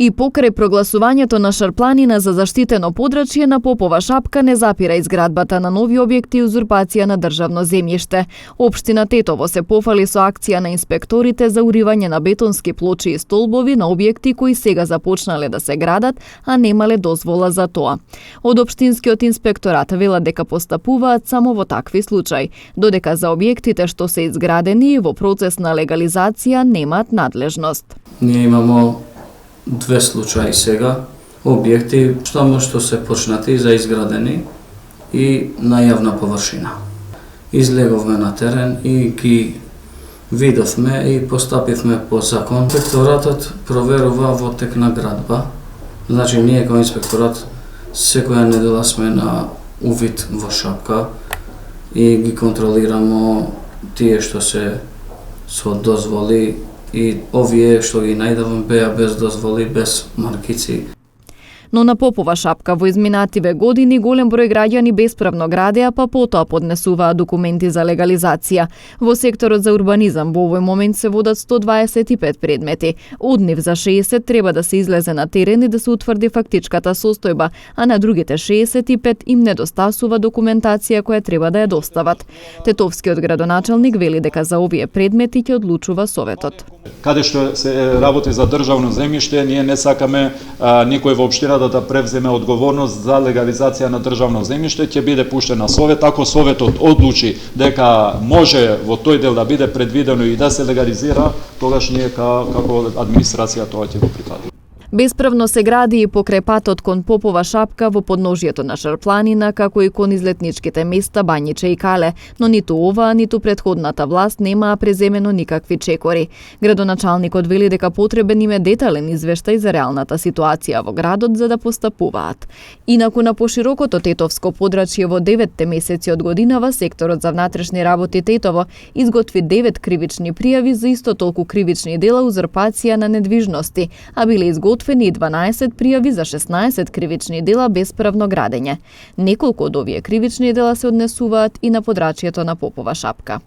И покрај прогласувањето на Шарпланина за заштитено подрачје, на Попова шапка не запира изградбата на нови објекти и узурпација на државно земјиште. Општина Тетово се пофали со акција на инспекторите за уривање на бетонски плочи и столбови на објекти кои сега започнале да се градат, а немале дозвола за тоа. Од општинскиот инспекторат велат дека постапуваат само во такви случаи, додека за објектите што се изградени во процес на легализација немаат надлежност. Ние имамо две случаи сега, објекти што се почнати за изградени и на јавна површина. Излеговме на терен и ги видовме и постапивме по закон. Инспекторатот проверува во тек на градба. Значи, ние како инспекторат секоја недела сме на увид во шапка и ги контролирамо тие што се со дозволи и овие што ги најдавам беа без дозволи, без маркици. Но на Попова шапка во изминативе години голем број граѓани бесправно градеа, па потоа поднесуваа документи за легализација. Во секторот за урбанизам во овој момент се водат 125 предмети. Од нив за 60 треба да се излезе на терен и да се утврди фактичката состојба, а на другите 65 им недостасува документација која треба да ја достават. Тетовскиот градоначалник вели дека за овие предмети ќе одлучува советот. Каде што се работи за државно земјиште, ние не сакаме никој во општината да превземе одговорност за легализација на државно земјиште, ќе биде пуштен на совет. Ако советот одлучи дека може во тој дел да биде предвидено и да се легализира, тогаш ние како администрација тоа ќе го прифатиме. Бесправно се гради и покрај патот кон Попова шапка во подножјето на Шарпланина, како и кон излетничките места Бањиче и Кале, но ниту оваа, ниту претходната власт немаа преземено никакви чекори. Градоначалникот вели дека потребен им е детален извештај за реалната ситуација во градот за да постапуваат. Инаку на поширокото тетовско подрачје во 9 месеци од годинава, секторот за внатрешни работи Тетово изготви 9 кривични пријави за исто толку кривични дела узурпација на недвижности, а биле изготвени и 12 пријави за 16 кривични дела бесправно градење. Неколку од овие кривични дела се однесуваат и на подрачјето на Попова шапка.